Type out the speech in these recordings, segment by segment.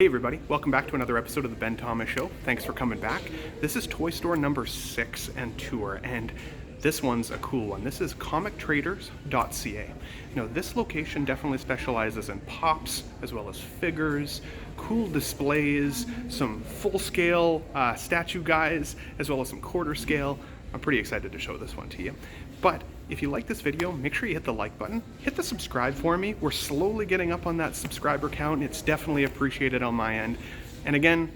Hey everybody, welcome back to another episode of the Ben Thomas Show. Thanks for coming back. This is Toy Store number 6 and tour, and this one's a cool one. This is comictraders.ca. Now this location definitely specializes in pops, as well as figures, cool displays, some full-scale statue guys, as well as some quarter scale. I'm pretty excited to show this one to you. But if you like this video, make sure you hit the like button, hit the subscribe for me. We're slowly getting up on that subscriber count. It's definitely appreciated on my end. And again,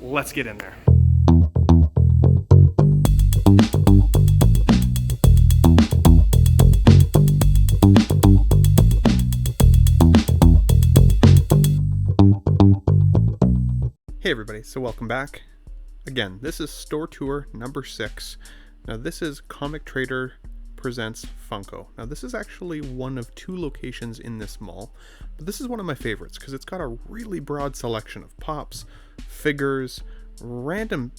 let's get in there. Hey everybody, so welcome back. Again, this is store tour number 6. Now this is Comic Trader presents Funko. Now this is actually one of 2 locations in this mall, but this is one of my favorites because it's got a really broad selection of pops, figures, random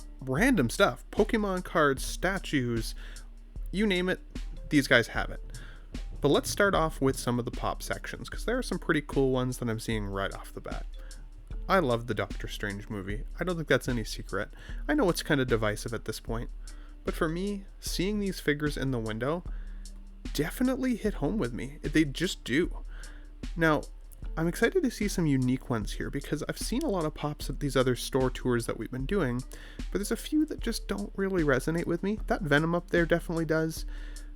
stuff, Pokemon cards, statues, you name it, these guys have it. But let's start off with some of the pop sections because there are some pretty cool ones that I'm seeing right off the bat. I love the Doctor Strange movie. I don't think that's any secret. I know it's kind of divisive at this point. But for me, seeing these figures in the window definitely hit home with me. They just do. Now, I'm excited to see some unique ones here because I've seen a lot of pops at these other store tours that we've been doing, but there's a few that just don't really resonate with me. That Venom up there definitely does.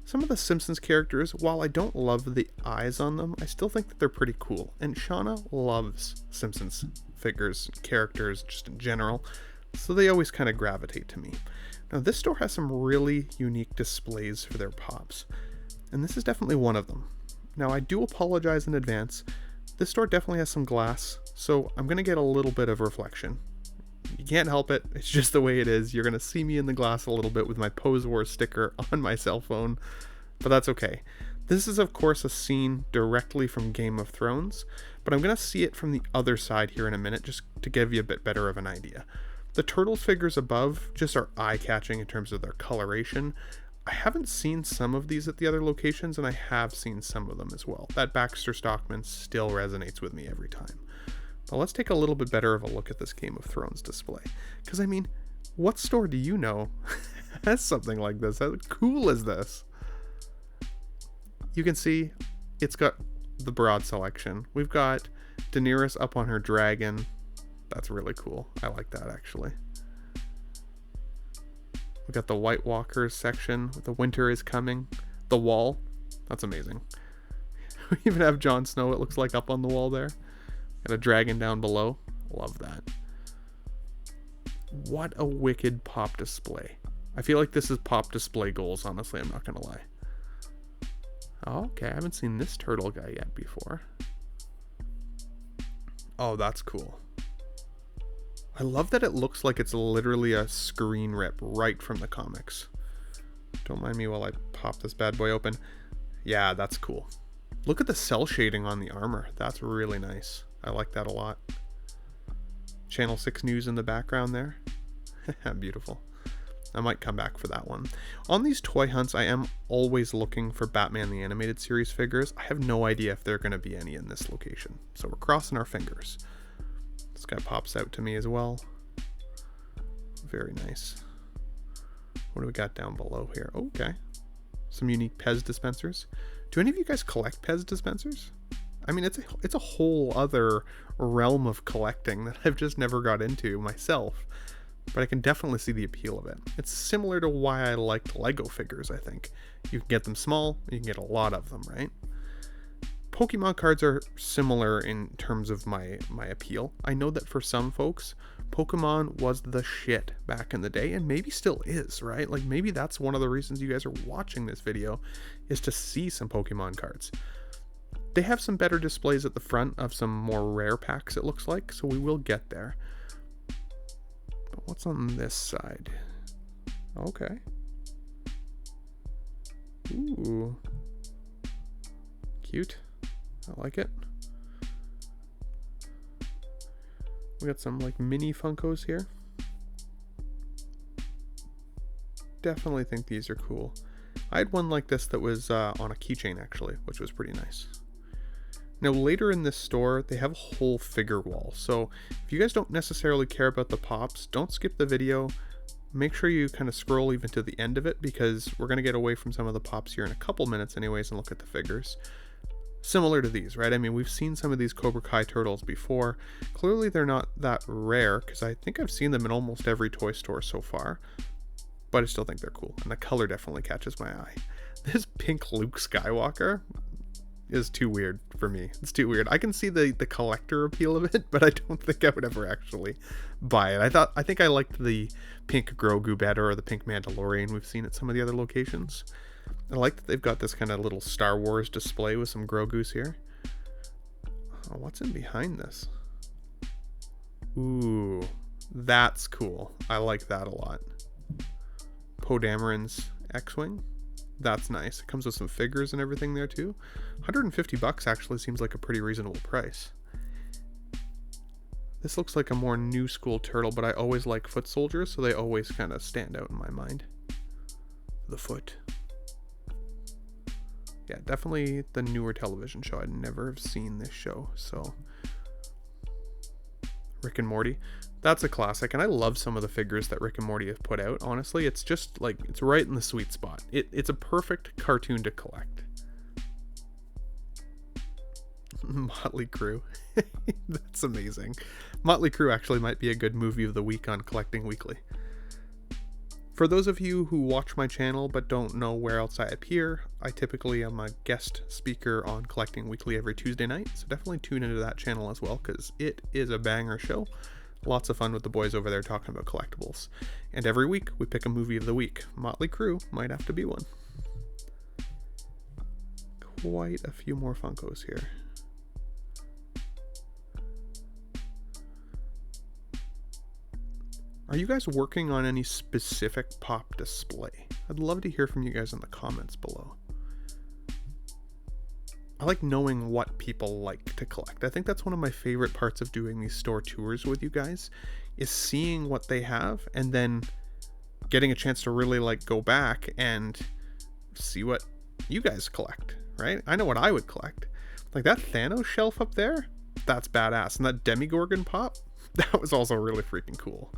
Some of the Simpsons characters, while I don't love the eyes on them, I still think that they're pretty cool. And Shauna loves Simpsons figures, characters, just in general, so they always kind of gravitate to me. Now this store has some really unique displays for their pops, and this is definitely one of them. Now I do apologize in advance, this store definitely has some glass, so I'm going to get a little bit of reflection. You can't help it, it's just the way it is. You're going to see me in the glass a little bit with my Pose Wars sticker on my cell phone, but that's okay. This is of course a scene directly from Game of Thrones, but I'm going to see it from the other side here in a minute just to give you a bit better of an idea. The Turtles figures above just are eye-catching in terms of their coloration. I haven't seen some of these at the other locations, and I have seen some of them as well. That Baxter Stockman still resonates with me every time. But let's take a little bit better of a look at this Game of Thrones display. Because, I mean, what store do you know has something like this? How cool is this? You can see it's got the broad selection. We've got Daenerys up on her dragon. That's really cool. I like that actually. We got the White Walkers section. The winter is coming. The wall. That's amazing. We even have Jon Snow, it looks like, up on the wall there. Got a dragon down below. Love that. What a wicked pop display. I feel like this is pop display goals, honestly. I'm not going to lie. Okay, I haven't seen this turtle guy yet before. Oh, that's cool. I love that it looks like it's literally a screen rip right from the comics. Don't mind me while I pop this bad boy open. Yeah, that's cool. Look at the cell shading on the armor. That's really nice. I like that a lot. Channel 6 News in the background there. Beautiful. I might come back for that one. On these toy hunts, I am always looking for Batman the Animated Series figures. I have no idea if there are going to be any in this location. So we're crossing our fingers. This guy pops out to me as well. Very nice. What do we got down below here? Okay. Some unique Pez dispensers. Do any of you guys collect Pez dispensers? I mean, it's a whole other realm of collecting that I've just never got into myself. But I can definitely see the appeal of it. It's similar to why I liked Lego figures, I think. You can get them small, you can get a lot of them, right? Pokemon cards are similar in terms of my appeal. I know that for some folks, Pokemon was the shit back in the day, and maybe still is, right? Like maybe that's one of the reasons you guys are watching this video, is to see some Pokemon cards. They have some better displays at the front of some more rare packs, it looks like, so we will get there. But what's on this side? Okay. Ooh. Cute. I like it. We got some like mini Funkos here. Definitely think these are cool. I had one like this that was on a keychain actually, which was pretty nice. Now later in this store, they have a whole figure wall. So if you guys don't necessarily care about the pops, don't skip the video. Make sure you kind of scroll even to the end of it, because we're going to get away from some of the pops here in a couple minutes anyways and look at the figures. Similar to these, right? I mean, we've seen some of these Cobra Kai turtles before. Clearly they're not that rare, because I think I've seen them in almost every toy store so far. But I still think they're cool, and the color definitely catches my eye. This pink Luke Skywalker is too weird for me. It's too weird. I can see the collector appeal of it, but I don't think I would ever actually buy it. I think I liked the pink Grogu better, or the pink Mandalorian we've seen at some of the other locations. I like that they've got this kind of little Star Wars display with some Grogus here. Oh, what's in behind this? Ooh, that's cool. I like that a lot. Poe Dameron's X-Wing. That's nice. It comes with some figures and everything there too. $150 actually seems like a pretty reasonable price. This looks like a more new school turtle, but I always like foot soldiers, so they always kind of stand out in my mind. The foot. Yeah, definitely the newer television show. I'd never have seen this show, so. Rick and Morty. That's a classic, and I love some of the figures that Rick and Morty have put out. Honestly, it's just like, it's right in the sweet spot. It's a perfect cartoon to collect. Motley Crue. That's amazing. Motley Crue actually might be a good movie of the week on Collecting Weekly. For those of you who watch my channel but don't know where else I appear, I typically am a guest speaker on Collecting Weekly every Tuesday night, so definitely tune into that channel as well, because it is a banger show. Lots of fun with the boys over there talking about collectibles. And every week we pick a movie of the week. Motley Crue might have to be one. Quite a few more Funkos here. Are you guys working on any specific pop display? I'd love to hear from you guys in the comments below. I like knowing what people like to collect. I think that's one of my favorite parts of doing these store tours with you guys, is seeing what they have and then getting a chance to really like go back and see what you guys collect, right? I know what I would collect. Like that Thanos shelf up there, that's badass. And that Demigorgon pop, that was also really freaking cool.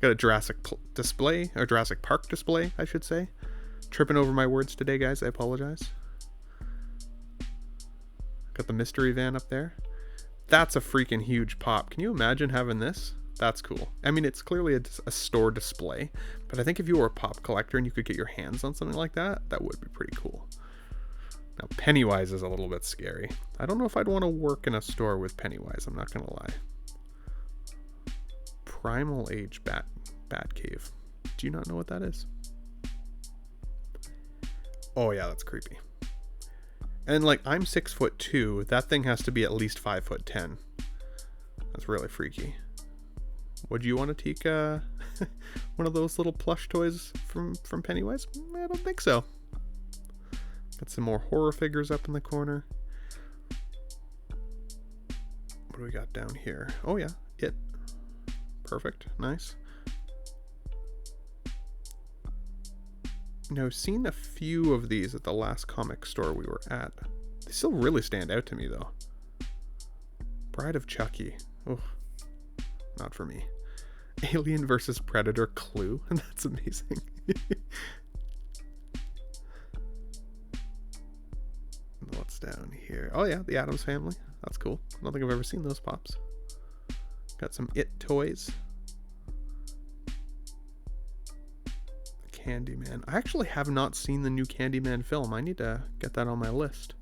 Got a Jurassic display, or Jurassic Park display, I should say. Tripping over my words today, guys, I apologize. Got the mystery van up there. That's a freaking huge pop. Can you imagine having this? That's cool. I mean, it's clearly a store display, but I think if you were a pop collector and you could get your hands on something like that, that would be pretty cool. Now, Pennywise is a little bit scary. I don't know if I'd want to work in a store with Pennywise, I'm not going to lie. Primal Age Bat Cave. Do you not know what that is? Oh yeah, that's creepy. And like, I'm 6'2". That thing has to be at least 5'10". That's really freaky. Would you want to take one of those little plush toys from Pennywise? I don't think so. Got some more horror figures up in the corner. What do we got down here? Oh yeah, It. Perfect. Nice. Now, I've seen a few of these at the last comic store we were at. They still really stand out to me, though. Bride of Chucky. Oh, not for me. Alien vs. Predator Clue. That's amazing. What's down here? Oh, yeah, the Addams Family. That's cool. I don't think I've ever seen those pops. Got some It toys. Candyman. I actually have not seen the new Candyman film. I need to get that on my list.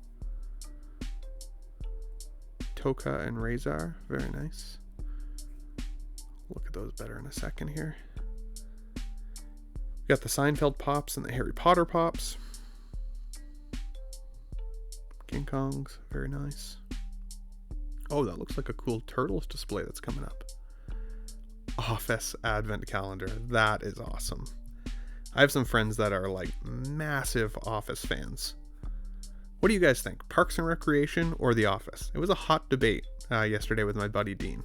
Toka and Razor. Very nice. Look at those better in a second here. We got the Seinfeld pops and the Harry Potter pops. King Kongs. Very nice. Oh, that looks like a cool Turtles display that's coming up. Office Advent Calendar. That is awesome. I have some friends that are like massive Office fans. What do you guys think? Parks and Recreation or The Office? It was a hot debate yesterday with my buddy Dean.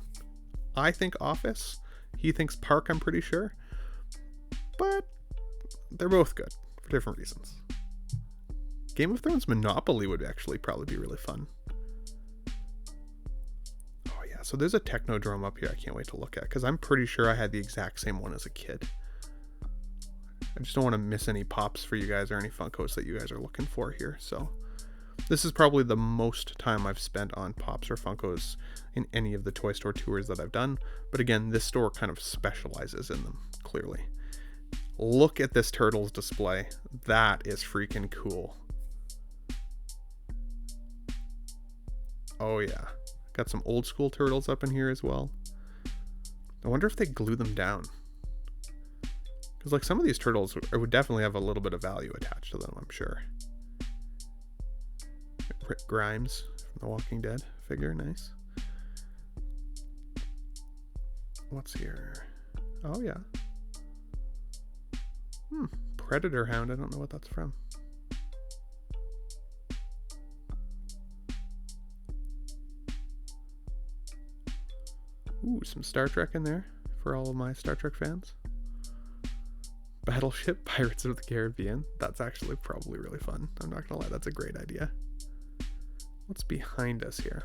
I think Office. He thinks Park, I'm pretty sure. But they're both good for different reasons. Game of Thrones Monopoly would actually probably be really fun. so there's a Technodrome up here I can't wait to look at, because I'm pretty sure I had the exact same one as a kid. I just don't want to miss any pops for you guys or any Funkos that you guys are looking for here. So this is probably the most time I've spent on pops or Funkos in any of the toy store tours that I've done. But again, this store kind of specializes in them, clearly. Look at this Turtles display. That is freaking cool. Oh yeah. Got some old school Turtles up in here as well. I wonder if they glue them down. Because like some of these Turtles would definitely have a little bit of value attached to them, I'm sure. Rick Grimes from The Walking Dead figure, nice. What's here? Oh yeah. Predator Hound, I don't know what that's from. Ooh, some Star Trek in there for all of my Star Trek fans. Battleship Pirates of the Caribbean. That's actually probably really fun. I'm not gonna lie, that's a great idea. What's behind us here?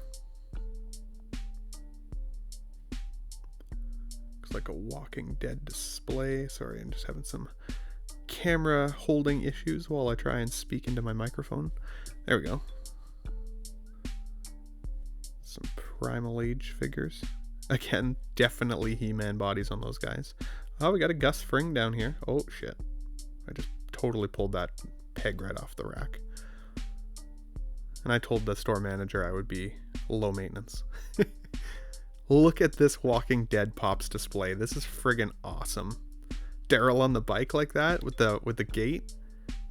Looks like a Walking Dead display. Sorry, I'm just having some camera holding issues while I try and speak into my microphone. There we go. Some Primal Age figures. Again, definitely He-Man bodies on those guys. Oh, we got a Gus Fring down here. Oh, shit. I just totally pulled that peg right off the rack. And I told the store manager I would be low maintenance. Look at this Walking Dead Pops display. This is friggin' awesome. Daryl on the bike like that with the gate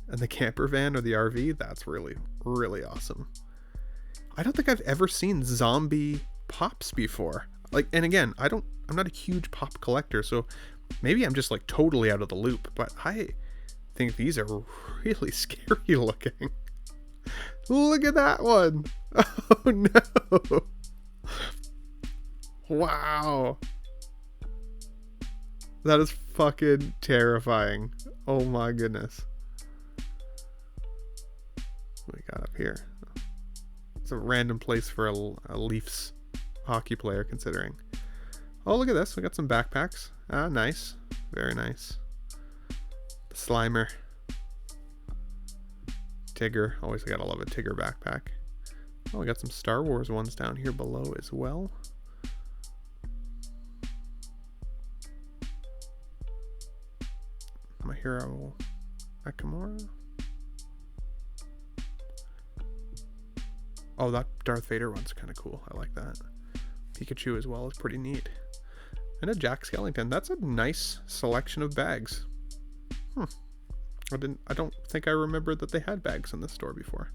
and the camper van or the RV. That's really, really awesome. I don't think I've ever seen zombie Pops before. Like, and again, I'm not a huge Pop collector, so maybe I'm just like totally out of the loop, but I think these are really scary looking. Look at that one. Oh no. Wow. That is fucking terrifying. Oh my goodness. What we got up here? It's a random place for a Leafs hockey player, considering. Oh, look at this. We got some backpacks. Ah, nice. Very nice. The Slimer. Tigger. Always gotta love a Tigger backpack. Oh, we got some Star Wars ones down here below as well. My hero Nakamura. Oh, that Darth Vader one's kind of cool. I like that. Pikachu as well is pretty neat. And a Jack Skellington. That's a nice selection of bags. I don't think I remembered that they had bags in this store before.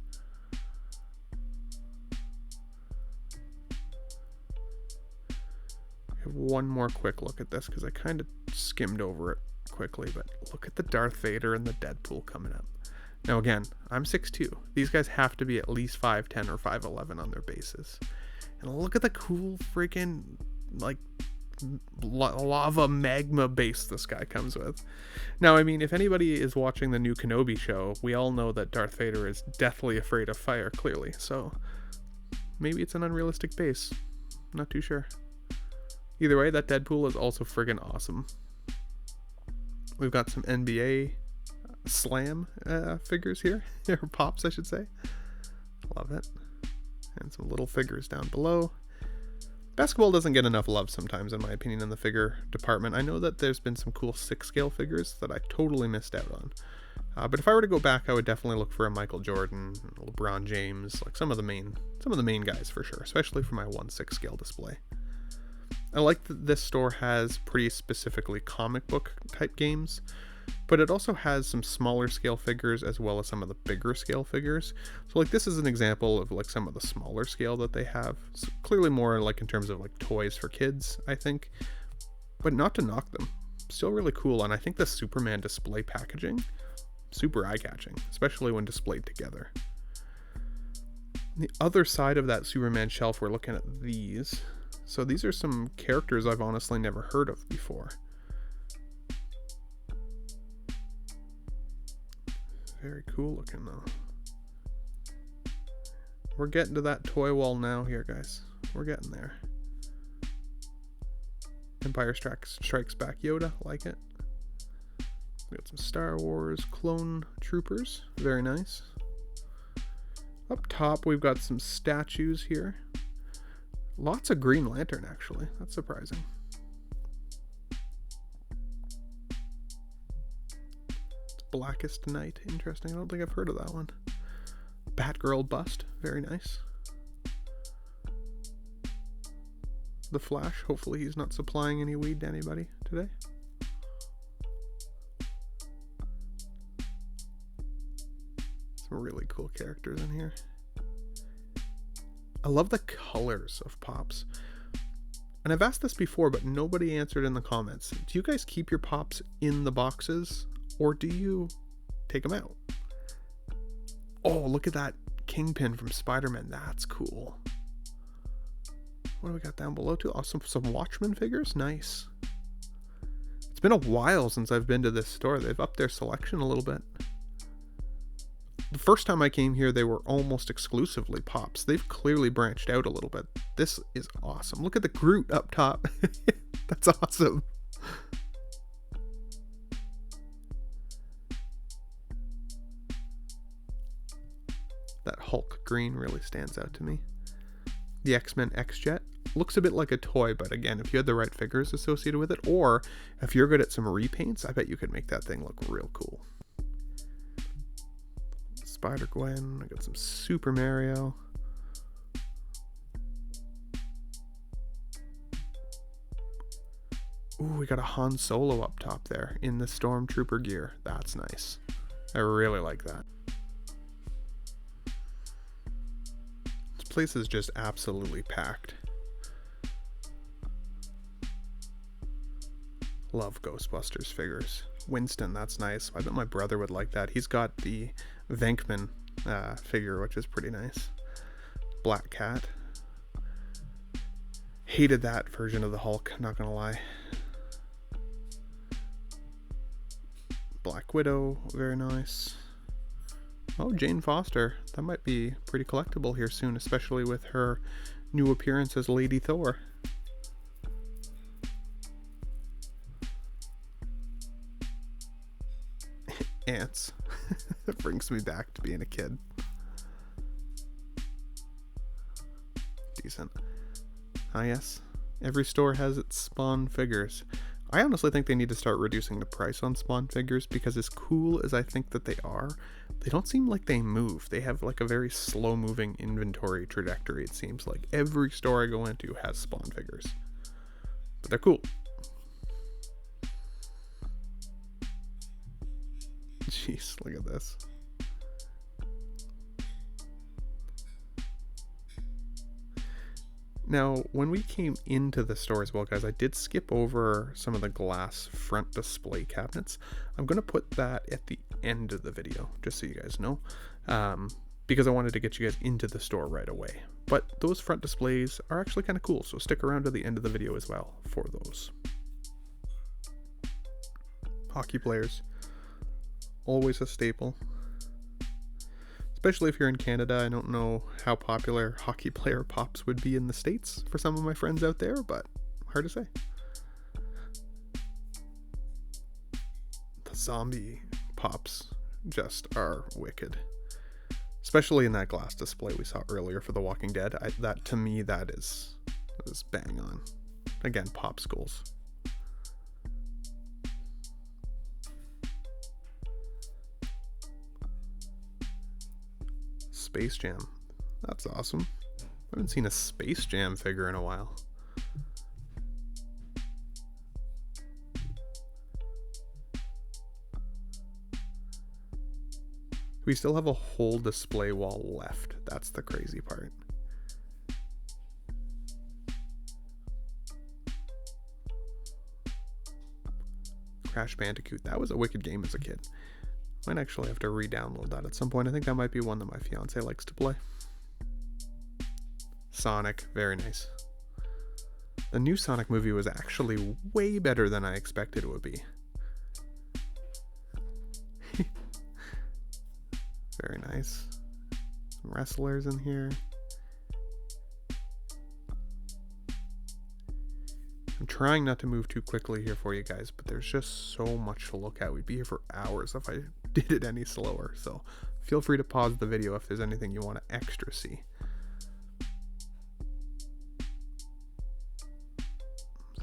I have one more quick look at this because I kind of skimmed over it quickly, but look at the Darth Vader and the Deadpool coming up. Now again, I'm 6'2". These guys have to be at least 5'10" or 5'11" on their bases. And look at the cool freaking like lava magma base this guy comes with. Now, I mean, if anybody is watching the new Kenobi show, we all know that Darth Vader is deathly afraid of fire, clearly. So maybe it's an unrealistic base. Not too sure. Either way, that Deadpool is also friggin' awesome. We've got some NBA Slam figures here, or Pops I should say. Love it. And some little figures down below. Basketball doesn't get enough love sometimes, in my opinion, in the figure department. I know that there's been some cool 6-scale figures that I totally missed out on. But if I were to go back, I would definitely look for a Michael Jordan, LeBron James, like some of the main guys for sure, especially for my 1/6 scale display. I like that this store has pretty specifically comic book type games, but it also has some smaller scale figures as well as some of the bigger scale figures. So like this is an example of like some of the smaller scale that they have. So clearly more like in terms of like toys for kids, I think, but not to knock them. Still really cool. And I think the Superman display packaging, super eye-catching, especially when displayed together. On the other side of that Superman shelf, we're looking at these. So these are some characters I've honestly never heard of before. Very cool looking though. We're getting to that toy wall now here, guys. We're getting there. Empire Strikes Back Yoda, like it. We got some Star Wars clone troopers, very nice. Up top, we've got some statues here. Lots of Green Lantern, actually. That's surprising. Blackest Night, interesting. I don't think I've heard of that one. Batgirl bust, very nice. The Flash, hopefully he's not supplying any weed to anybody today. Some really cool characters in here. I love the colors of Pops. And I've asked this before, but nobody answered in the comments. Do you guys keep your Pops in the boxes, or do you take them out? Oh, look at that Kingpin from Spider-Man. That's cool. What do we got down below too? Oh, some Watchmen figures. Nice. It's been a while since I've been to this store. They've upped their selection a little bit. The first time I came here, they were almost exclusively Pops. They've clearly branched out a little bit. This is awesome. Look at the Groot up top. That's awesome. That Hulk green really stands out to me. The X-Men X-Jet looks a bit like a toy, but again, if you had the right figures associated with it, or if you're good at some repaints, I bet you could make that thing look real cool. Spider-Gwen, I got some Super Mario. Ooh, we got a Han Solo up top there in the Stormtrooper gear. That's nice. I really like that. This place is just absolutely packed. Love Ghostbusters figures. Winston, that's nice. I bet my brother would like that. He's got the Venkman figure, which is pretty nice. Black Cat. Hated that version of the Hulk, not gonna lie. Black Widow, very nice. Oh, Jane Foster. That might be pretty collectible here soon, especially with her new appearance as Lady Thor. Ants. That brings me back to being a kid. Decent. Ah, yes. Every store has its Spawn figures. I honestly think they need to start reducing the price on Spawn figures, because as cool as I think that they are, they don't seem like they move. They have like a very slow moving inventory trajectory, it seems like. Every store I go into has Spawn figures. But they're cool. Jeez, look at this. Now, when we came into the store as well, guys, I did skip over some of the glass front display cabinets. I'm going to put that at the end of the video, just so you guys know, because I wanted to get you guys into the store right away. But those front displays are actually kind of cool, so stick around to the end of the video as well for those. Hockey players. Always a staple. Especially if you're in Canada. I don't know how popular hockey player Pops would be in the States for some of my friends out there, but hard to say. The zombie Pops just are wicked. Especially in that glass display we saw earlier for The Walking Dead. That to me, that is bang on. Again, Popsicles. Space Jam. That's awesome. I haven't seen a Space Jam figure in a while. We still have a whole display wall left. That's the crazy part. Crash Bandicoot. That was a wicked game as a kid. Might actually have to re-download that at some point. I think that might be one that my fiance likes to play. Sonic, very nice. The new Sonic movie was actually way better than I expected it would be. Very nice. Some wrestlers in here. I'm trying not to move too quickly here for you guys, but there's just so much to look at. We'd be here for hours if I did it any slower, so feel free to pause the video if there's anything you want to extra see.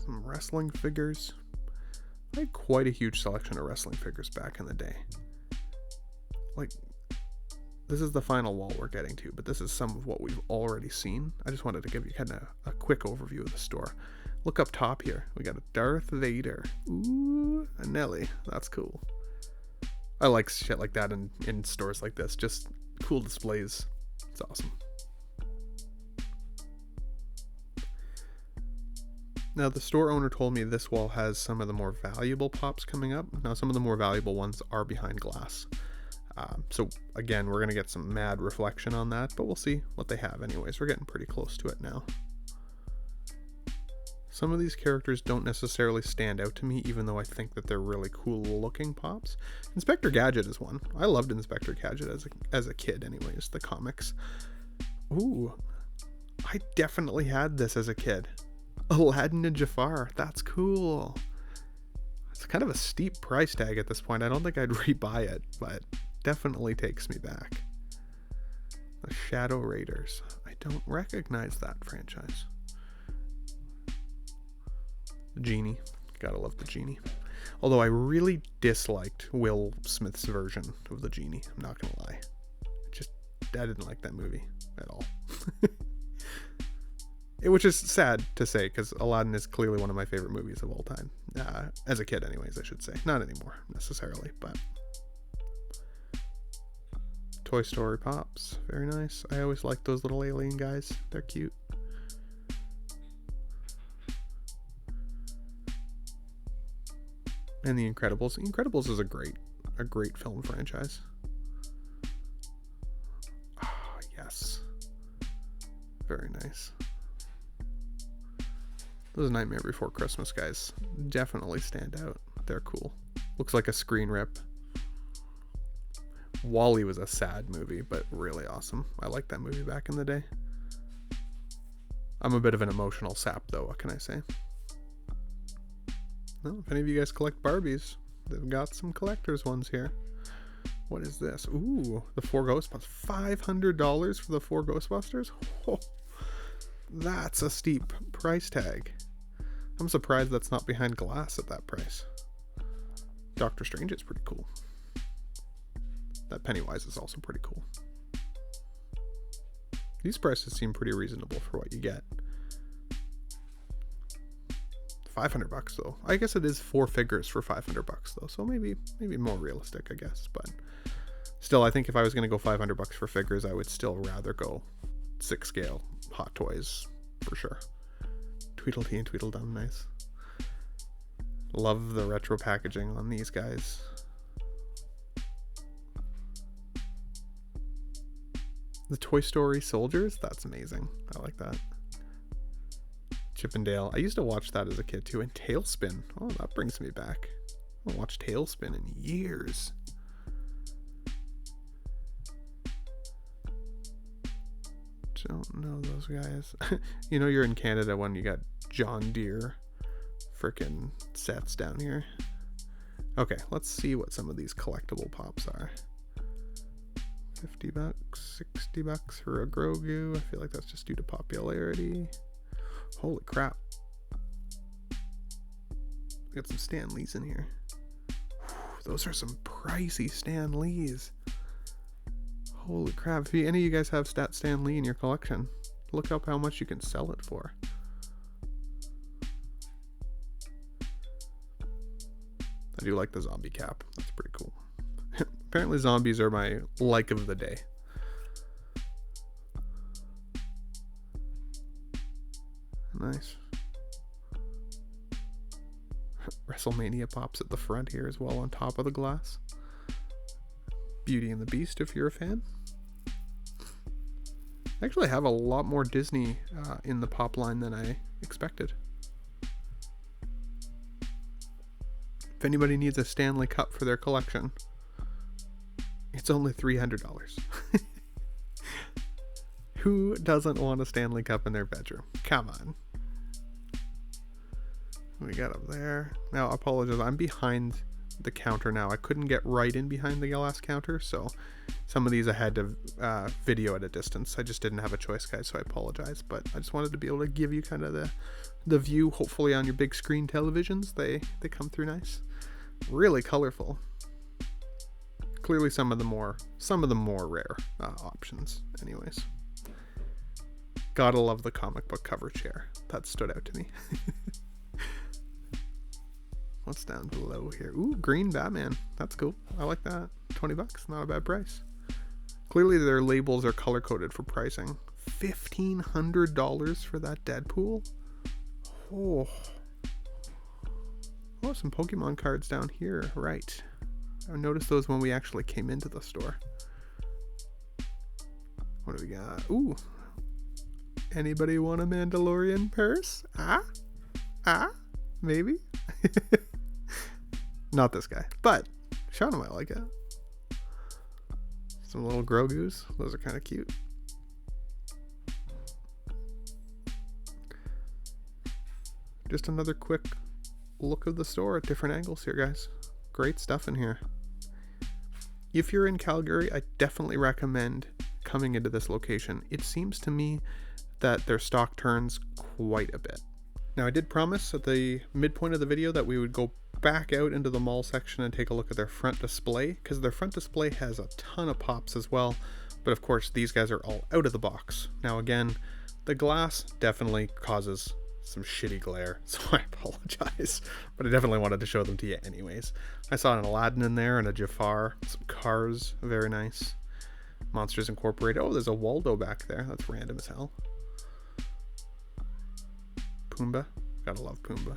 Some wrestling figures. I had quite a huge selection of wrestling figures back in the day. Like, this is the final wall we're getting to, but this is some of what we've already seen. I just wanted to give you kind of a quick overview of the store. Look up top here. We got a Darth Vader. Ooh, a Nelly. That's cool. I like shit like that in stores like this. Just cool displays. It's awesome. Now, the store owner told me this wall has some of the more valuable pops coming up. Now, some of the more valuable ones are behind glass. So, again, we're going to get some mad reflection on that, but we'll see what they have anyways. We're getting pretty close to it now. Some of these characters don't necessarily stand out to me, even though I think that they're really cool looking pops. Inspector Gadget is one. I loved Inspector Gadget as a kid anyways, the comics. Ooh, I definitely had this as a kid. Aladdin and Jafar, that's cool. It's kind of a steep price tag at this point. I don't think I'd rebuy it, but definitely takes me back. The Shadow Raiders. I don't recognize that franchise. The Genie. Gotta love the Genie. Although I really disliked Will Smith's version of the Genie. I'm not gonna lie. I didn't like that movie at all. Which is sad to say, because Aladdin is clearly one of my favorite movies of all time. As a kid anyways, I should say. Not anymore, necessarily, but... Toy Story Pops. Very nice. I always like those little alien guys. They're cute. And The Incredibles. The Incredibles is a great film franchise. Ah, yes. Very nice. Those Nightmare Before Christmas guys definitely stand out. They're cool. Looks like a screen rip. WALL-E was a sad movie, but really awesome. I liked that movie back in the day. I'm a bit of an emotional sap, though. What can I say? Well, if any of you guys collect Barbies, they've got some collector's ones here. What is this? Ooh, the 4 Ghostbusters. $500 for the 4 Ghostbusters? Oh, that's a steep price tag. I'm surprised that's not behind glass at that price. Doctor Strange is pretty cool. That Pennywise is also pretty cool. These prices seem pretty reasonable for what you get. $500 though. I guess it is 4 figures for $500 though, so maybe more realistic, I guess. But still, I think if I was going to go $500 for figures, I would still rather go 6 scale Hot Toys for sure. Tweedledee and Tweedledum, nice. Love the retro packaging on these guys. The Toy Story Soldiers, that's amazing. I like that. Chip and Dale. I used to watch that as a kid too. And Tailspin. Oh, that brings me back. I haven't watched Tailspin in years. Don't know those guys. You know you're in Canada when you got John Deere frickin' sets down here. Okay, let's see what some of these collectible pops are. $50, $60 for a Grogu. I feel like that's just due to popularity. Holy crap. We got some Stan Lees in here. Whew, those are some pricey Stan Lees. Holy crap. If any of you guys have Stan Lee in your collection, look up how much you can sell it for. I do like the zombie cap. That's pretty cool. Apparently zombies are my like of the day. Nice. WrestleMania pops at the front here as well on top of the glass. Beauty and the Beast if you're a fan. I actually have a lot more Disney in the pop line than I expected. If anybody needs a Stanley Cup for their collection, it's only $300. Who doesn't want a Stanley Cup in their bedroom? Come on. We got up there. Now, I apologize. I'm behind the counter now. I couldn't get right in behind the glass counter, so some of these I had to video at a distance. I just didn't have a choice, guys, so I apologize. But I just wanted to be able to give you kind of the view, hopefully on your big screen televisions. They come through nice. Really colorful. Clearly some of the more rare options, anyways. Gotta love the comic book cover chair. That stood out to me. What's down below here? Ooh, green Batman. That's cool. I like that. $20, not a bad price. Clearly their labels are color coded for pricing. $1,500 for that Deadpool. Oh, some Pokemon cards down here. Right. I noticed those when we actually came into the store. What do we got? Ooh. Anybody want a Mandalorian purse? Maybe. Not this guy, but Shauna might like it. Some little Grogus. Those are kind of cute. Just another quick look of the store at different angles here, guys. Great stuff in here. If you're in Calgary, I definitely recommend coming into this location. It seems to me that their stock turns quite a bit. Now, I did promise at the midpoint of the video that we would go back out into the mall section and take a look at their front display, because their front display has a ton of pops as well. But of course, these guys are all out of the box. Now, again, the glass definitely causes some shitty glare, so I apologize, but I definitely wanted to show them to you anyways. I saw an Aladdin in there and a Jafar, some cars, very nice. Monsters Incorporated. Oh, there's a Waldo back there. That's random as hell. Pumbaa. Gotta love Pumbaa.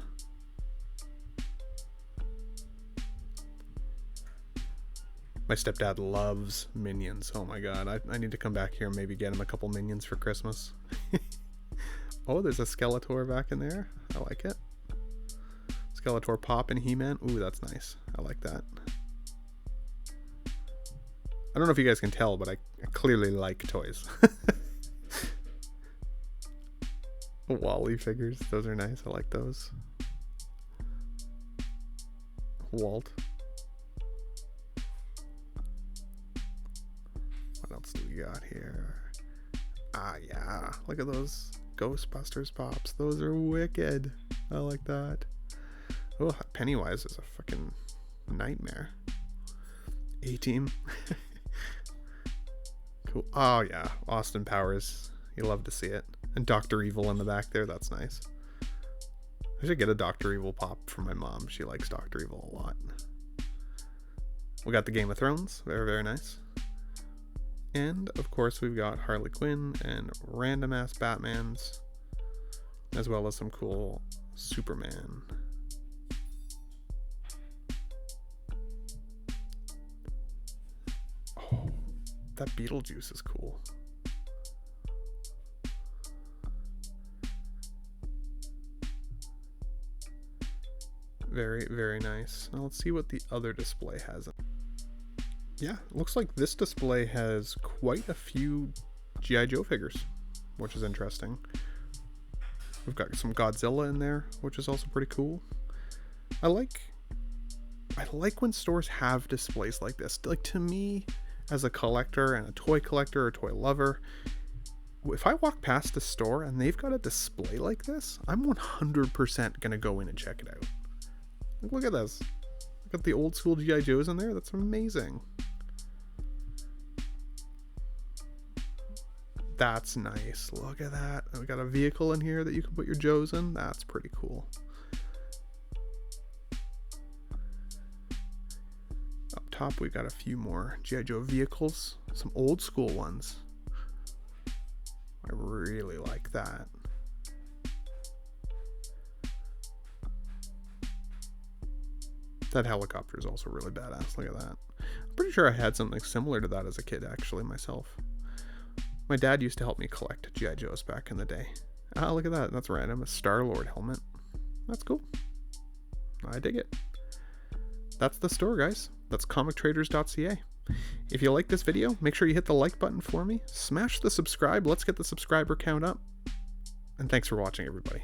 My stepdad loves Minions. Oh my god, I need to come back here and maybe get him a couple Minions for Christmas. Oh, there's a Skeletor back in there. I like it. Skeletor Pop and He-Man. Ooh, that's nice. I like that. I don't know if you guys can tell, but I clearly like toys. Wally figures. Those are nice. I like those. Walt. What else do we got here? Ah, yeah. Look at those Ghostbusters pops. Those are wicked. I like that. Oh, Pennywise is a fucking nightmare. A-Team. Cool. Oh, yeah. Austin Powers. You love to see it. And Dr. Evil in the back there. That's nice. I should get a Dr. Evil pop from my mom. She likes Dr. Evil a lot. We got the Game of Thrones. Very, very nice. And, of course, we've got Harley Quinn and random-ass Batmans, as well as some cool Superman. Oh, that Beetlejuice is cool. Very, very nice. Now let's see what the other display has. Yeah, looks like this display has quite a few G.I. Joe figures, which is interesting. We've got some Godzilla in there, which is also pretty cool. I like when stores have displays like this. Like, to me, as a collector and a toy collector or toy lover, if I walk past a store and they've got a display like this, I'm 100% gonna go in and check it out. Like, look at this. Look at the old school G.I. Joes in there. That's amazing. That's nice. Look at that. We got a vehicle in here that you can put your Joes in. That's pretty cool. Up top, we got a few more G.I. Joe vehicles. Some old school ones. I really like that. That helicopter is also really badass. Look at that. I'm pretty sure I had something similar to that as a kid, actually, myself. My dad used to help me collect G.I. Joes back in the day. Ah, look at that. That's random. A Star-Lord helmet. That's cool. I dig it. That's the store, guys. That's comictraders.ca. If you like this video, make sure you hit the like button for me. Smash the subscribe. Let's get the subscriber count up. And thanks for watching, everybody.